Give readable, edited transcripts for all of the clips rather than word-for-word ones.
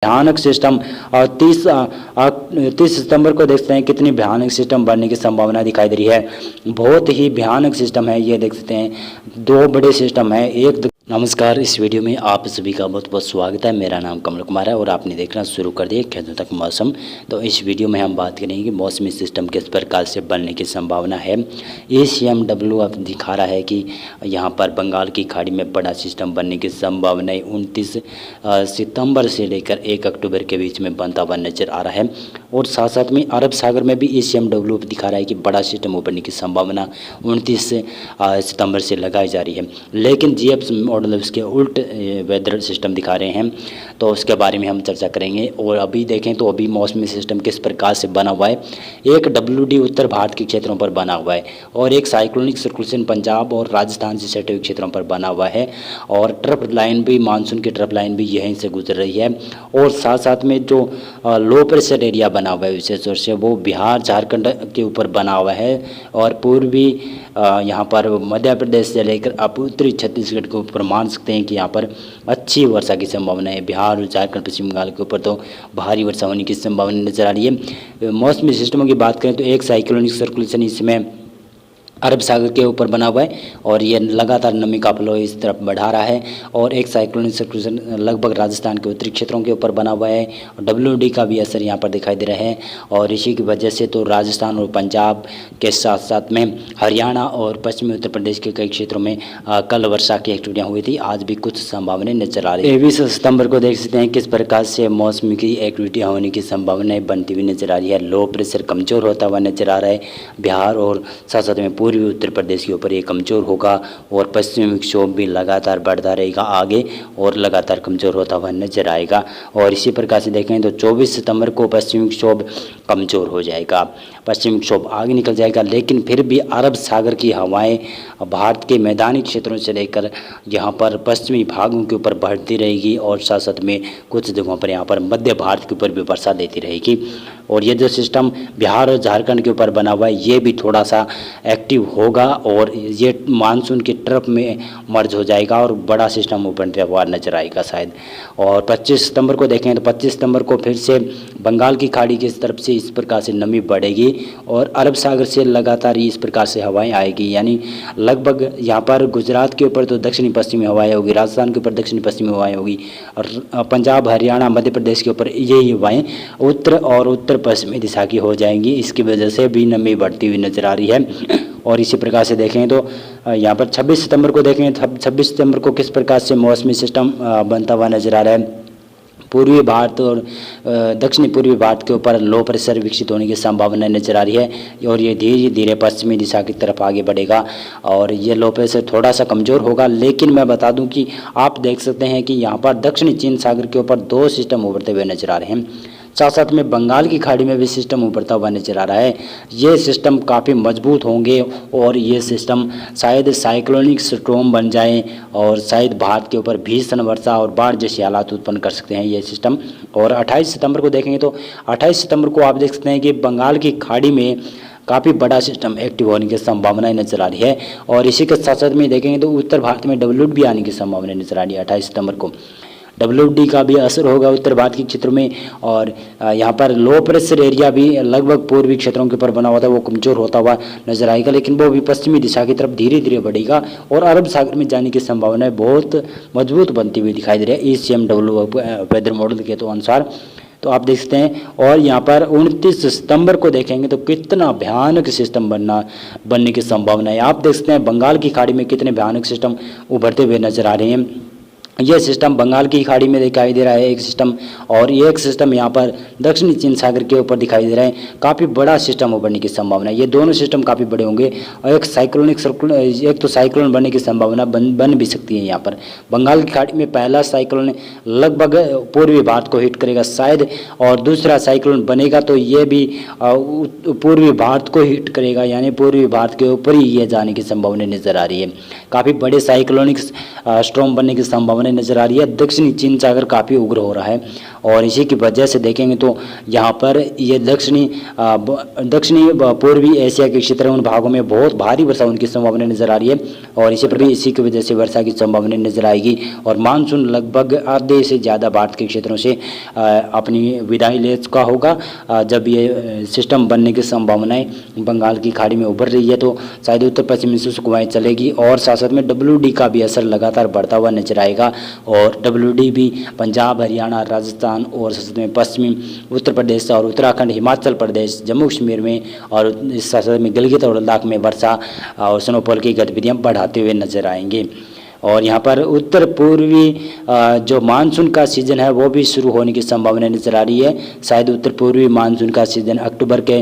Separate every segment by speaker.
Speaker 1: भयानक सिस्टम। और 30 सितंबर को देख सकते हैं कितनी भयानक सिस्टम बनने की संभावना दिखाई दे रही है। बहुत ही भयानक सिस्टम है ये, देख सकते हैं 2 बड़े सिस्टम है। नमस्कार, इस वीडियो में आप सभी का बहुत बहुत स्वागत है। मेरा नाम कमल कुमार है और आपने देखना शुरू कर दिया खेतों तक मौसम। तो इस वीडियो में हम बात करेंगे कि मौसमी सिस्टम किस प्रकार से बनने की संभावना है। ACMW अब दिखा रहा है कि यहाँ पर बंगाल की खाड़ी में बड़ा सिस्टम बनने की संभावना 29 सितंबर से लेकर 1 अक्टूबर के बीच में बनता हुआ नजर आ रहा है। और साथ साथ में अरब सागर में भी ACMW दिखा रहा है कि बड़ा सिस्टम उभरने की संभावना 29 सितंबर से लगाई जा रही है। लेकिन GF मॉडल उसके उल्ट वेदर सिस्टम दिखा रहे हैं, तो उसके बारे में हम चर्चा करेंगे। और अभी देखें तो अभी मौसमी सिस्टम किस प्रकार से बना हुआ है। एक WD उत्तर भारत के क्षेत्रों पर बना हुआ है और एक साइक्लोनिक सर्कुलेशन पंजाब और राजस्थान से सटे हुए क्षेत्रों पर बना हुआ है। और ट्रफ लाइन भी, मानसून की ट्रफ लाइन भी यहीं से गुजर रही है। और साथ साथ में जो लो प्रेशर एरिया बना हुआ है विशेष तौर से वो बिहार झारखंड के ऊपर बना हुआ है। और पूर्वी यहाँ पर मध्य प्रदेश से लेकर आप उत्तरी छत्तीसगढ़ के ऊपर मान सकते हैं कि यहाँ पर अच्छी वर्षा की संभावना है। बिहार और झारखंड पश्चिम बंगाल के ऊपर तो भारी वर्षा होने की संभावना नजर आ रही है। मौसमी सिस्टमों की बात करें तो एक साइक्लोनिक सर्कुलेशन इसमें अरब सागर के ऊपर बना हुआ है और ये लगातार नमी का फ्लो इस तरफ बढ़ा रहा है। और एक साइक्लोनिक सर्कुलेशन लगभग राजस्थान के उत्तरी क्षेत्रों के ऊपर बना हुआ है। WD का भी असर यहाँ पर दिखाई दे रहा है। और इसी की वजह से तो राजस्थान और पंजाब के साथ साथ में हरियाणा और पश्चिमी उत्तर प्रदेश के कई क्षेत्रों में कल वर्षा की एक्टिविटियाँ हुई थी। आज भी कुछ संभावनाएं नजर आ रही है। 23 सितंबर को देख सकते हैं किस प्रकार से मौसम की एक्टिविटियाँ होने की संभावनाएं बनती हुई नजर आ रही है। लो प्रेशर कमजोर होता हुआ नजर आ रहा है बिहार और साथ साथ में पूर्वी उत्तर प्रदेश के ऊपर ये कमज़ोर होगा। और पश्चिमी विक्षोभ भी लगातार बढ़ता रहेगा आगे और लगातार कमज़ोर होता हुआ नजर आएगा। और इसी प्रकार से देखें तो 24 सितंबर को पश्चिमी विक्षोभ कमज़ोर हो जाएगा, पश्चिमी विक्षोभ आगे निकल जाएगा। लेकिन फिर भी अरब सागर की हवाएं भारत के मैदानी क्षेत्रों से लेकर यहाँ पर पश्चिमी भागों के ऊपर बढ़ती रहेगी और साथ साथ में कुछ जगहों पर यहाँ पर मध्य भारत के ऊपर भी वर्षा देती रहेगी। और ये जो सिस्टम बिहार और झारखंड के ऊपर बना हुआ है ये भी थोड़ा सा एक्टिव होगा और ये मानसून की ट्रफ में मर्ज हो जाएगा और बड़ा सिस्टम उभरते हुआ नजर आएगा शायद। और 25 सितंबर को देखें तो 25 सितंबर को फिर से बंगाल की खाड़ी की तरफ से इस प्रकार से नमी बढ़ेगी और अरब सागर से लगातार इस प्रकार से हवाएं आएगी। यानी लगभग यहाँ पर गुजरात के ऊपर तो दक्षिणी पश्चिमी हवाएं होगी, राजस्थान के ऊपर दक्षिणी पश्चिमी हवाएं होगी और पंजाब हरियाणा मध्य प्रदेश के ऊपर यही हवाएं उत्तर और उत्तर पश्चिमी दिशा की हो जाएंगी। इसकी वजह से भी नमी बढ़ती हुई नजर आ रही है। और इसी प्रकार से देखें तो यहाँ पर 26 सितंबर को देखें, 26 सितंबर को किस प्रकार से मौसमी सिस्टम बनता हुआ नजर आ रहा है। पूर्वी भारत और दक्षिणी पूर्वी भारत के ऊपर लो प्रेशर विकसित होने की संभावना नजर आ रही है और ये धीरे धीरे पश्चिमी दिशा की तरफ आगे बढ़ेगा। और ये लो प्रेशर थोड़ा सा कमज़ोर होगा। लेकिन मैं बता दूं कि आप देख सकते हैं कि यहाँ पर दक्षिणी चीन सागर के ऊपर 2 सिस्टम उभरते हुए नजर आ रहे हैं। साथ साथ में बंगाल की खाड़ी में भी सिस्टम उभरता हुआ नजर आ रहा है। ये सिस्टम काफ़ी मजबूत होंगे और ये सिस्टम शायद साइक्लोनिक स्टॉर्म बन जाए और शायद भारत के ऊपर भीषण वर्षा और बाढ़ जैसे हालात उत्पन्न कर सकते हैं ये सिस्टम। और 28 सितंबर को देखेंगे तो 28 सितंबर को आप देख सकते हैं कि बंगाल की खाड़ी में काफ़ी बड़ा सिस्टम एक्टिव होने की संभावनाएं नजर आ रही है। और इसी के साथ साथ में देखेंगे तो उत्तर भारत में WD भी आने की संभावना नजर आ रही है। 28 सितंबर को WD का भी असर होगा उत्तर भारत के क्षेत्रों में। और यहाँ पर लो प्रेशर एरिया भी लगभग पूर्वी क्षेत्रों के ऊपर बना हुआ था वो कमज़ोर होता हुआ नजर आएगा। लेकिन वो भी पश्चिमी दिशा की तरफ धीरे धीरे बढ़ेगा और अरब सागर में जाने की संभावनाएं बहुत मजबूत बनती हुई दिखाई दे रही है ACMW वेदर मॉडल के तो अनुसार। तो आप देख सकते हैं। और यहाँ पर 29 सितंबर को देखेंगे तो कितना भयानक सिस्टम बनने की संभावना है। आप देख सकते हैं बंगाल की खाड़ी में कितने भयानक सिस्टम उभरते हुए नजर आ रहे हैं। यह सिस्टम बंगाल की खाड़ी में दिखाई दे रहा है एक सिस्टम, और ये एक सिस्टम यहाँ पर दक्षिणी चीन सागर के ऊपर दिखाई दे रहा है। काफ़ी बड़ा सिस्टम उभरने की संभावना है। ये दोनों सिस्टम काफ़ी बड़े होंगे और एक साइक्लोनिक सर्कुल, एक तो साइक्लोन बनने की संभावना बन भी सकती है। यहाँ पर बंगाल की खाड़ी में पहला साइक्लोन लगभग पूर्वी भारत को हिट करेगा शायद, और दूसरा साइक्लोन बनेगा तो ये भी पूर्वी भारत को हिट करेगा। यानी पूर्वी भारत के ऊपर ही ये जाने की संभावना नजर आ रही है। काफ़ी बड़े साइक्लोनिक स्टॉर्म बनने की संभावना संभावना नजर आ रही है। दक्षिणी चीन सागर काफ़ी उग्र हो रहा है और इसी की वजह से देखेंगे तो यहाँ पर ये दक्षिणी पूर्वी एशिया के क्षेत्र उन भागों में बहुत भारी वर्षा होने की संभावना नजर आ रही है और इसी पर भी इसी की वजह से वर्षा की संभावना नजर आएगी और मानसून लगभग आधे से ज़्यादा भारत के क्षेत्रों से अपनी विदाई ले चुका होगा। जब ये सिस्टम बनने की संभावनाएं बंगाल की खाड़ी में उभर रही है तो शायद उत्तर पश्चिमी शुष्क हवाएं चलेगी और साथ साथ में WD का भी असर लगातार बढ़ता हुआ नजर आएगा और WD भी पंजाब, हरियाणा, राजस्थान और साथ में पश्चिमी उत्तर प्रदेश और उत्तराखंड, हिमाचल प्रदेश, जम्मू कश्मीर में और इस साथ में गिलगित और लद्दाख में वर्षा और स्नोफॉल की गतिविधियां बढ़ाते हुए नजर आएंगे। और यहाँ पर उत्तर पूर्वी जो मानसून का सीज़न है वो भी शुरू होने की संभावना नज़र आ रही है। शायद उत्तर पूर्वी मानसून का सीज़न अक्टूबर के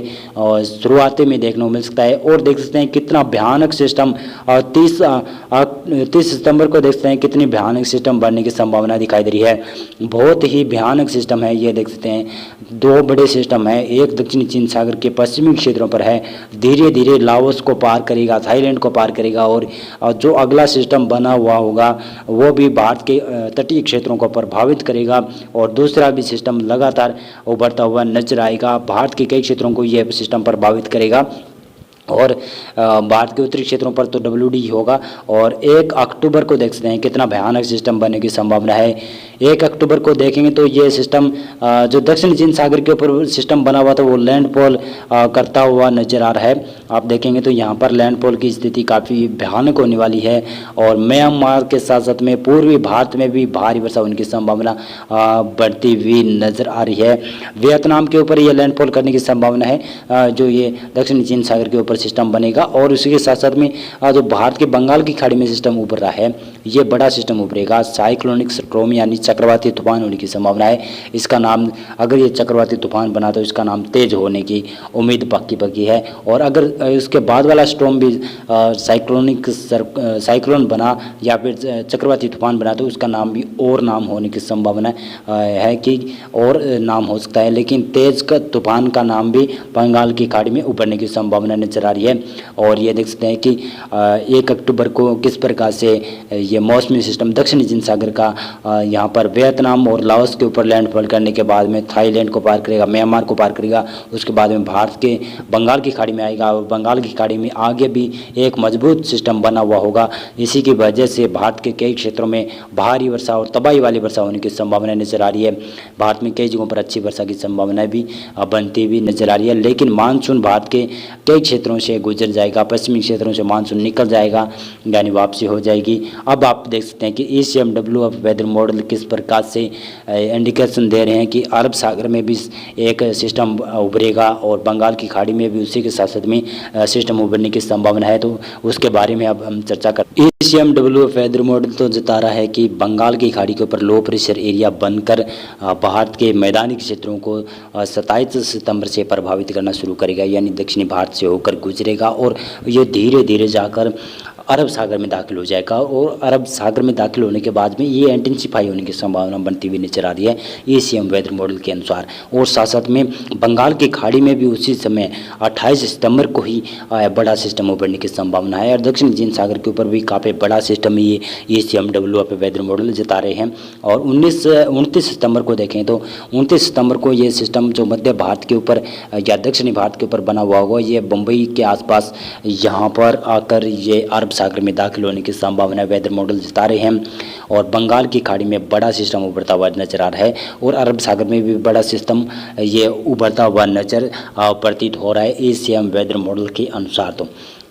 Speaker 1: शुरुआती में देखने को मिल सकता है और देख सकते हैं कितना भयानक सिस्टम 30 सितंबर को देख सकते हैं कितनी भयानक सिस्टम बनने की संभावना दिखाई दे रही है। बहुत ही भयानक सिस्टम है ये, देख सकते हैं दो बड़े सिस्टम है, एक दक्षिणी चीन सागर के पश्चिमी क्षेत्रों पर है, धीरे धीरे लाओस को पार करेगा, थाईलैंड को पार करेगा और जो अगला सिस्टम बना हुआ होगा वो भी भारत के तटीय क्षेत्रों को प्रभावित करेगा और दूसरा भी सिस्टम लगातार उभरता हुआ नजर आएगा। भारत के कई क्षेत्रों को यह सिस्टम प्रभावित करेगा और भारत के उत्तरी क्षेत्रों पर तो WD होगा और 1 अक्टूबर को देख सकते हैं कितना भयानक सिस्टम बनने की संभावना है। 1 अक्टूबर को देखेंगे तो ये सिस्टम जो दक्षिण चीन सागर के ऊपर सिस्टम बना हुआ था वो लैंडफॉल करता हुआ नजर आ रहा है। आप देखेंगे तो यहाँ पर लैंडफॉल की स्थिति काफ़ी भयानक होने वाली है और म्यांमार के साथ साथ में पूर्वी भारत में भी भारी वर्षा होने की संभावना बढ़ती हुई नजर आ रही है। वियतनाम के ऊपर ये लैंडफॉल करने की संभावना है जो ये दक्षिणी चीन सागर के ऊपर सिस्टम बनेगा और उसी के साथ साथ में जो भारत के बंगाल की खाड़ी में सिस्टम उभर रहा है ये बड़ा सिस्टम उभरेगा। साइक्लोनिक स्ट्रॉम यानी चक्रवाती तूफान होने की संभावना है। इसका नाम, अगर ये चक्रवाती तूफान बना तो इसका नाम तेज होने की उम्मीद पक्की है और अगर इसके बाद वाला स्ट्रॉम भी साइक्लोन बना या फिर चक्रवाती तूफान बना तो उसका नाम भी और नाम होने की संभावना है कि और नाम हो सकता है, लेकिन तेज का तूफान का नाम भी बंगाल की खाड़ी में उभरने की संभावना नजर आ रही है। और ये देख सकते हैं कि 1 अक्टूबर को किस प्रकार से ये मौसमी सिस्टम दक्षिणी चीन सागर का यहाँ पर वियतनाम और लाओस के ऊपर लैंडफॉल करने के बाद में थाईलैंड को पार करेगा, म्यांमार को पार करेगा, उसके बाद में भारत के बंगाल की खाड़ी में आएगा और बंगाल की खाड़ी में आगे भी एक मजबूत सिस्टम बना हुआ होगा। इसी की वजह से भारत के कई क्षेत्रों में भारी वर्षा और तबाही वाली वर्षा होने की संभावना नजर आ रही है। भारत में कई जगहों पर अच्छी वर्षा की संभावना भी बनती हुई नजर आ रही है, लेकिन मानसून भारत के कई क्षेत्रों से गुजर जाएगा, पश्चिमी क्षेत्रों से मानसून निकल जाएगा यानी वापसी हो जाएगी। अब आप देख सकते हैं कि ECMW वेदर मॉडल किस प्रकार से इंडिकेशन दे रहे हैं कि अरब सागर में भी एक सिस्टम उभरेगा और बंगाल की खाड़ी में भी उसी के साथ साथ में सिस्टम उभरने की संभावना है, तो उसके बारे में अब हम चर्चा कर। ECMW वेदर मॉडल तो जता रहा है कि बंगाल की खाड़ी के ऊपर लो प्रेशर एरिया बनकर भारत के मैदानी क्षेत्रों को 27 सितंबर से प्रभावित करना शुरू करेगा, यानी दक्षिणी भारत से होकर गुजरेगा और ये धीरे धीरे जाकर अरब सागर में दाखिल हो जाएगा और अरब सागर में दाखिल होने के बाद में ये इंटेंसिफाई होने की संभावना बनती हुई नजर आ रही है ECM वेदर मॉडल के अनुसार। और साथ साथ में बंगाल की खाड़ी में भी उसी समय 28 सितंबर को ही बड़ा सिस्टम उभरने की संभावना है और दक्षिण चीन सागर के ऊपर भी काफ़ी बड़ा सिस्टम ये ECMW वेदर मॉडल जता रहे हैं। और 29 सितंबर को देखें तो 29 सितंबर को ये सिस्टम जो मध्य भारत के ऊपर या दक्षिणी भारत के ऊपर बना हुआ होगा ये बम्बई के आसपास यहाँ पर आकर ये अरब सागर में दाखिल होने की संभावना वेदर मॉडल जता रहे हैं और बंगाल की खाड़ी में बड़ा सिस्टम उभरता हुआ नजर आ रहा है और अरब सागर में भी बड़ा सिस्टम ये उभरता हुआ नजर प्रतीत हो रहा है ECM वेदर मॉडल के अनुसार। तो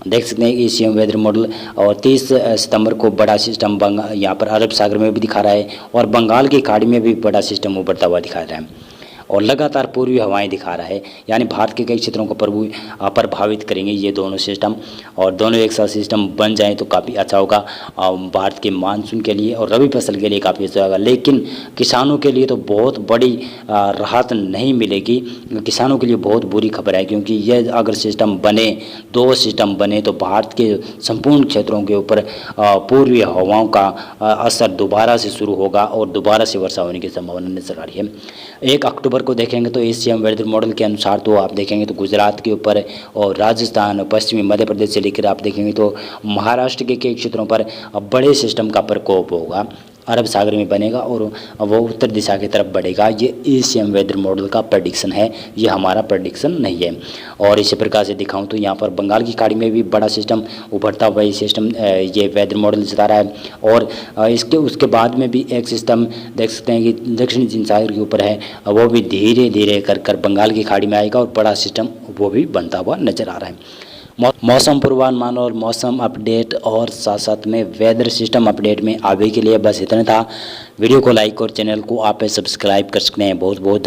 Speaker 1: देख सकते हैं ECM वेदर मॉडल और 30 सितंबर को बड़ा सिस्टम यहाँ पर अरब सागर में भी दिखा रहा है और बंगाल की खाड़ी में भी बड़ा सिस्टम उभरता हुआ दिखा रहा है और लगातार पूर्वी हवाएं दिखा रहा है, यानी भारत के कई क्षेत्रों को प्रभावित करेंगे ये दोनों सिस्टम और दोनों एक साथ सिस्टम बन जाएं तो काफ़ी अच्छा होगा भारत के मानसून के लिए और रबी फसल के लिए काफ़ी अच्छा होगा। लेकिन किसानों के लिए तो बहुत बड़ी राहत नहीं मिलेगी, किसानों के लिए बहुत बुरी खबर है क्योंकि ये अगर सिस्टम बने, 2 सिस्टम बने तो भारत के संपूर्ण क्षेत्रों के ऊपर पूर्वी हवाओं का असर दोबारा से शुरू होगा और दोबारा से वर्षा होने की संभावना नजर आ रही है। 1 अक्टूबर को देखेंगे तो ECM वेदर मॉडल के अनुसार तो आप देखेंगे तो गुजरात के ऊपर और राजस्थान, पश्चिमी मध्य प्रदेश से लेकर आप देखेंगे तो महाराष्ट्र के कई क्षेत्रों पर बड़े सिस्टम का प्रकोप होगा अरब सागर में बनेगा और वो उत्तर दिशा की तरफ बढ़ेगा। ये एशियन वेदर मॉडल का प्रेडिक्शन है, ये हमारा प्रेडिक्शन नहीं है। और इसी प्रकार से दिखाऊं तो यहाँ पर बंगाल की खाड़ी में भी बड़ा सिस्टम उभरता हुआ ये सिस्टम ये वेदर मॉडल जता रहा है। और इसके उसके बाद में भी एक सिस्टम देख सकते हैं कि दक्षिणी चीन सागर के ऊपर है, वो भी धीरे धीरे कर बंगाल की खाड़ी में आएगा और बड़ा सिस्टम वो भी बनता हुआ नजर आ रहा है। मौसम पूर्वानुमान और मौसम अपडेट और साथ साथ में वेदर सिस्टम अपडेट में अभी के लिए बस इतना था। वीडियो को लाइक और चैनल को आप सब्सक्राइब कर सकते हैं। बहुत बहुत धन्यवाद।